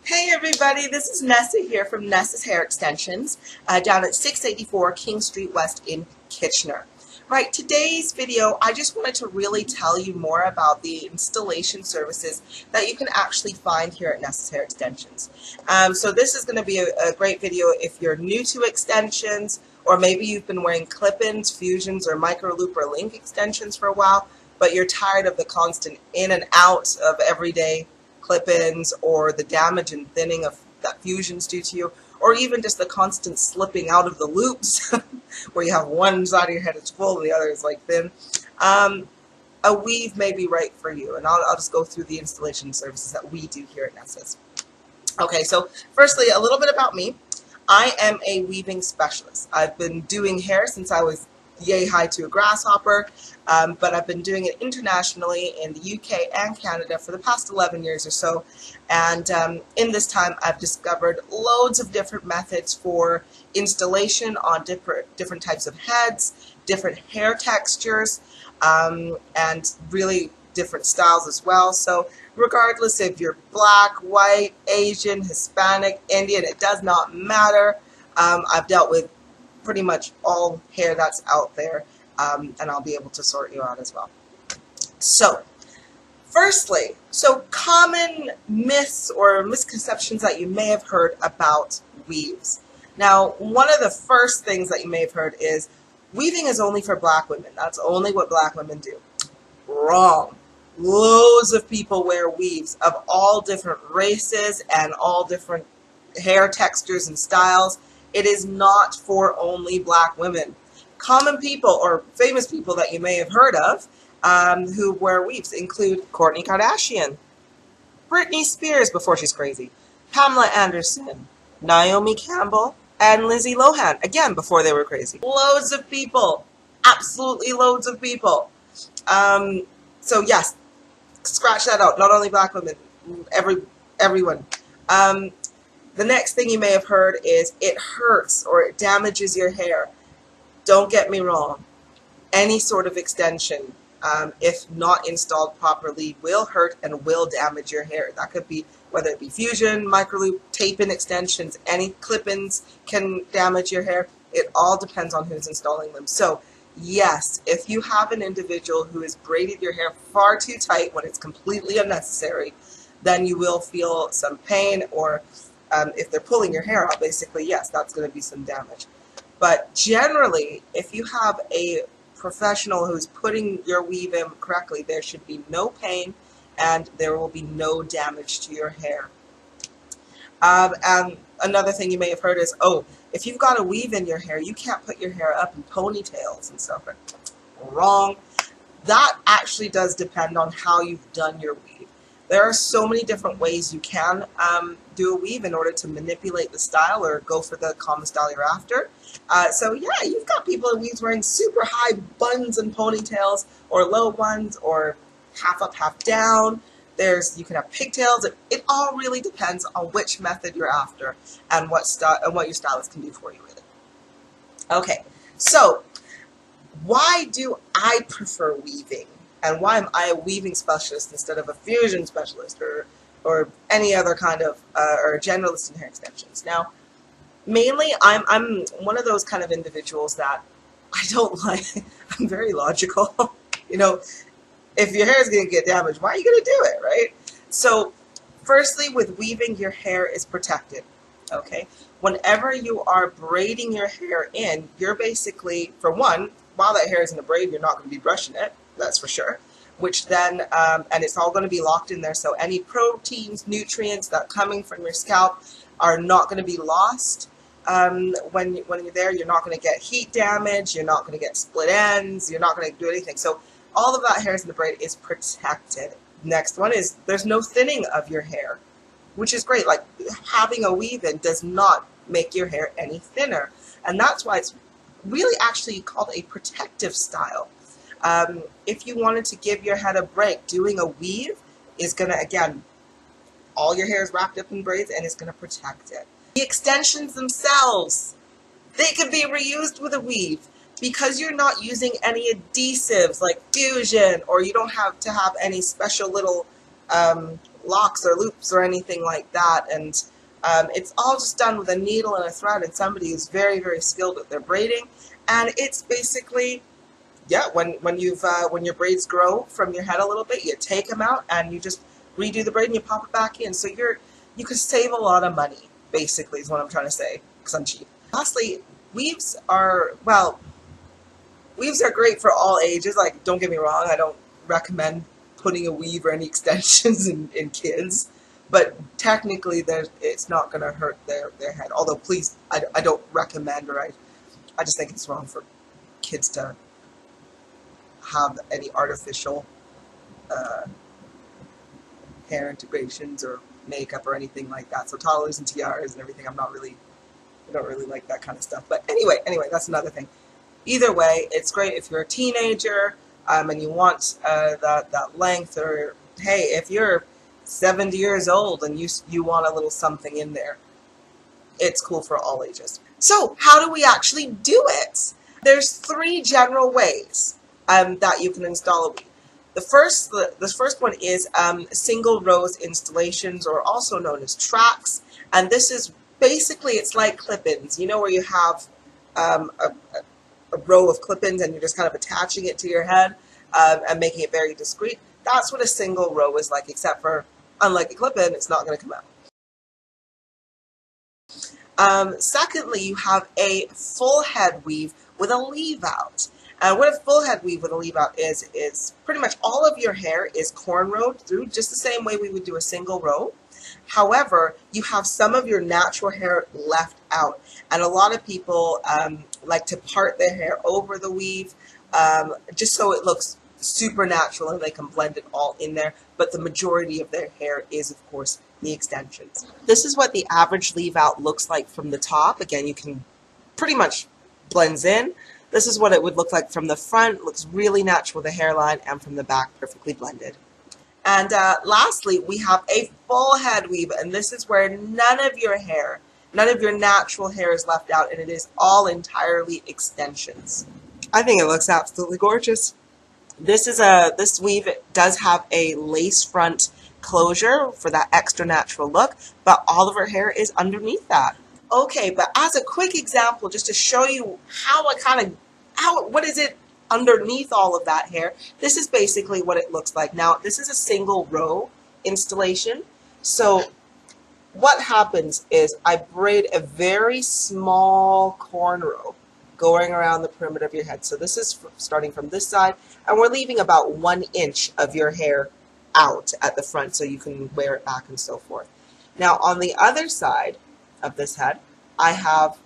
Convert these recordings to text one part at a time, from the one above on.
Hey everybody, this is Nessa here from Nessa's Hair Extensions down at 684 King Street West in Kitchener. Right, today's video I just wanted to really tell you more about the installation services that you can actually find here at Nessa's Hair Extensions. So this is going to be a great video if you're new to extensions, or maybe you've been wearing clip-ins, fusions, or micro loop or link extensions for a while, but you're tired of the constant in and out of everyday clip-ins or the damage and thinning of that fusions do to you, or even just the constant slipping out of the loops where you have one side of your head is full and the other is like thin. A weave may be right for you, and I'll just go through the installation services that we do here at Nessa's. Okay, so firstly, a little bit about me. I am a weaving specialist. I've been doing hair since I was yay high to a grasshopper, but I've been doing it internationally in the UK and Canada for the past 11 years or so, and in this time I've discovered loads of different methods for installation on different types of heads, different hair textures, and really different styles as well. So regardless if you're black, white, Asian, Hispanic, Indian, it does not matter. I've dealt with pretty much all hair that's out there, and I'll be able to sort you out as well. So firstly, common myths or misconceptions that you may have heard about weaves. Now, one of the first things that you may have heard is weaving is only for black women. That's only what black women do. Wrong. Loads of people wear weaves of all different races and all different hair textures and styles. It is not for only black women. Common people or famous people that you may have heard of who wear weaves include Kourtney Kardashian, Britney Spears before she's crazy, Pamela Anderson, Naomi Campbell, and Lindsay Lohan, again before they were crazy. Loads of people, absolutely loads of people. So yes, scratch that out. Not only black women, everyone. The next thing you may have heard is it hurts or it damages your hair. Don't get me wrong. Any sort of extension, if not installed properly, will hurt and will damage your hair. That could be whether it be fusion, microloop, tape-in extensions, any clip-ins can damage your hair. It all depends on who's installing them. So yes, if you have an individual who has braided your hair far too tight when it's completely unnecessary, then you will feel some pain, or if they're pulling your hair out, basically, yes, that's going to be some damage. But generally, if you have a professional who's putting your weave in correctly, there should be no pain and there will be no damage to your hair. And another thing you may have heard is, oh, if you've got a weave in your hair, you can't put your hair up in ponytails and stuff. Wrong. That actually does depend on how you've done your weave. There are so many different ways you can do a weave in order to manipulate the style or go for the common style you're after. So yeah, you've got people in weaves wearing super high buns and ponytails, or low buns, or half up, half down. You can have pigtails. It all really depends on which method you're after and what your stylist can do for you with it. Okay, so why do I prefer weaving? And why am I a weaving specialist instead of a fusion specialist or any other kind of, or a generalist in hair extensions? Now, mainly I'm one of those kind of individuals that I don't like, I'm very logical. You know, if your hair is going to get damaged, why are you going to do it, right? So, firstly, with weaving, your hair is protected, okay? Whenever you are braiding your hair in, you're basically, for one, while that hair is in a braid, you're not going to be brushing it. That's for sure, which then, and it's all going to be locked in there, so any proteins, nutrients that are coming from your scalp are not going to be lost. When you're there, you're not going to get heat damage, you're not going to get split ends, you're not going to do anything. So all of that hair in the braid is protected. Next one is there's no thinning of your hair, which is great. Like, having a weave-in does not make your hair any thinner, and that's why it's really actually called a protective style. If you wanted to give your head a break, doing a weave is going to, again, all your hair is wrapped up in braids and it's going to protect it. The extensions themselves, they can be reused with a weave because you're not using any adhesives like fusion, or you don't have to have any special little locks or loops or anything like that, and it's all just done with a needle and a thread and somebody who's very, very skilled at their braiding. And it's basically, yeah, when your braids grow from your head a little bit, you take them out and you just redo the braid and you pop it back in. So you can save a lot of money, basically, is what I'm trying to say, because I'm cheap. Lastly, weaves are great for all ages. Like, don't get me wrong, I don't recommend putting a weave or any extensions in kids, but technically it's not going to hurt their head. Although, please, I don't recommend, or I just think it's wrong for kids to have any artificial hair integrations or makeup or anything like that. So toddlers and tiaras and everything, I don't really like that kind of stuff. But anyway, that's another thing. Either way, it's great if you're a teenager and you want that length, or hey, if you're 70 years old and you want a little something in there, it's cool for all ages. So how do we actually do it? There's 3 general ways that you can install a weave. The first one is single rows installations, or also known as tracks. And this is basically, it's like clip-ins. You know, where you have a row of clip-ins and you're just kind of attaching it to your head and making it very discreet. That's what a single row is like, except for, unlike a clip-in, it's not going to come out. Secondly, you have a full head weave with a leave out. What a full head weave with a leave out is pretty much all of your hair is cornrowed through, just the same way we would do a single row. However, you have some of your natural hair left out, and a lot of people like to part their hair over the weave just so it looks super natural and they can blend it all in there, but the majority of their hair is, of course, the extensions. This is what the average leave out looks like from the top. Again, you can pretty much blends in. This is what it would look like from the front. It looks really natural with the hairline, and from the back, perfectly blended. And lastly, we have a full head weave, and this is where none of your natural hair is left out, and it is all entirely extensions. I think it looks absolutely gorgeous. This weave does have a lace front closure for that extra natural look, but all of her hair is underneath that. Okay, but as a quick example, just to show you what is it underneath all of that hair, this is basically what it looks like. Now, this is a single row installation. So what happens is I braid a very small cornrow going around the perimeter of your head. So this is starting from this side, and we're leaving about 1 inch of your hair out at the front so you can wear it back and so forth. Now, on the other side of this head, I have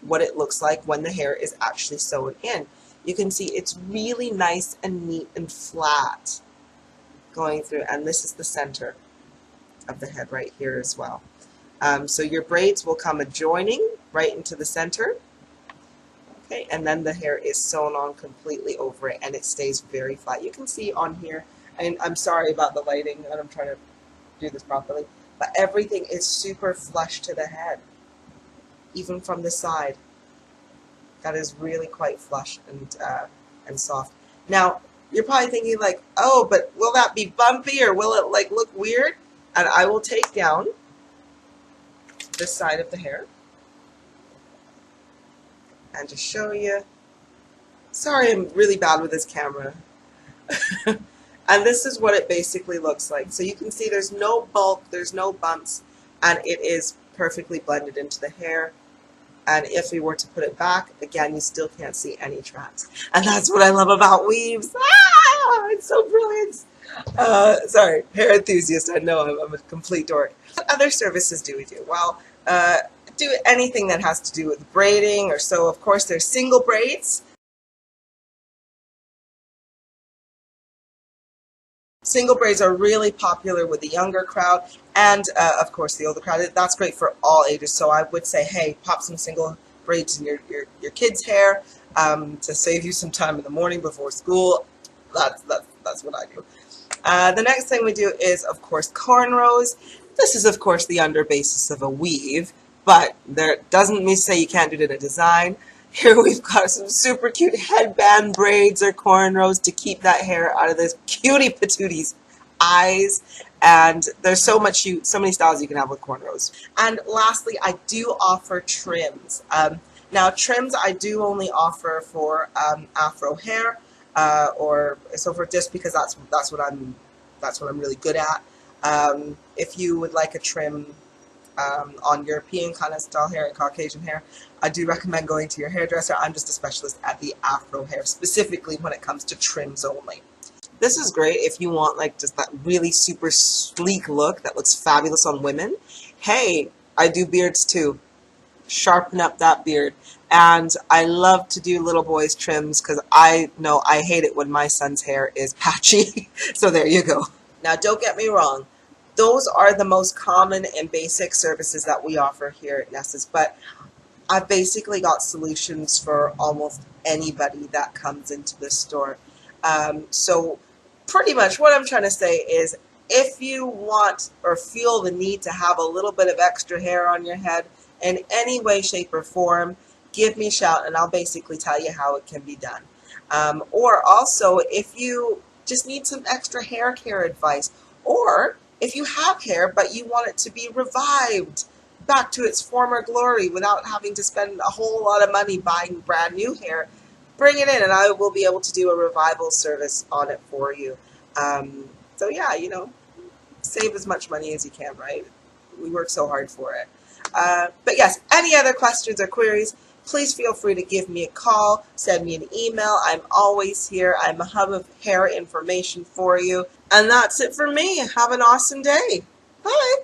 what it looks like when the hair is actually sewn in. You can see it's really nice and neat and flat going through, and this is the center of the head right here as well. So your braids will come adjoining right into the center, okay, and then the hair is sewn on completely over it, and it stays very flat. You can see on here, and I'm sorry about the lighting, and I'm trying to do this properly, but everything is super flush to the head, even from the side. That is really quite flush and soft. Now, you're probably thinking like, oh, but will that be bumpy, or will it like look weird? And I will take down this side of the hair and just show you. Sorry, I'm really bad with this camera. And this is what it basically looks like. So you can see there's no bulk, there's no bumps, and it is perfectly blended into the hair. And if we were to put it back, again, you still can't see any tracks. And that's what I love about weaves. Ah, it's so brilliant. Sorry, hair enthusiast. I know I'm a complete dork. What other services do we do? Well, do anything that has to do with braiding, or so. Of course, there's single braids. Single braids are really popular with the younger crowd, and of course the older crowd. That's great for all ages. So I would say, hey, pop some single braids in your kids' hair to save you some time in the morning before school. That's what I do. The next thing we do is, of course, cornrows. This is, of course, the under basis of a weave, but there doesn't mean to say you can't do it in a design. Here we've got some super cute headband braids or cornrows to keep that hair out of this cutie patooties eyes. And there's so many styles you can have with cornrows. And lastly, I do offer trims. Now trims I do only offer for afro hair, or so forth, just because that's what I'm really good at. If you would like a trim on European kind of style hair and Caucasian hair, I do recommend going to your hairdresser. I'm just a specialist at the afro hair, specifically when it comes to trims only. This is great if you want like just that really super sleek look that looks fabulous on women. Hey, I do beards too. Sharpen up that beard. And I love to do little boys trims because I know I hate it when my son's hair is patchy. So there you go. Now don't get me wrong. Those are the most common and basic services that we offer here at Nessa's, but I've basically got solutions for almost anybody that comes into the store. So pretty much what I'm trying to say is, if you want or feel the need to have a little bit of extra hair on your head in any way, shape, or form, give me a shout and I'll basically tell you how it can be done. Or also, if you just need some extra hair care advice, or if you have hair but you want it to be revived back to its former glory without having to spend a whole lot of money buying brand new hair, bring it in and I will be able to do a revival service on it for you. So yeah, you know, save as much money as you can, right? We work so hard for it. But yes, any other questions or queries, please feel free to give me a call, send me an email. I'm always here. I'm a hub of hair information for you. And that's it for me. Have an awesome day. Bye.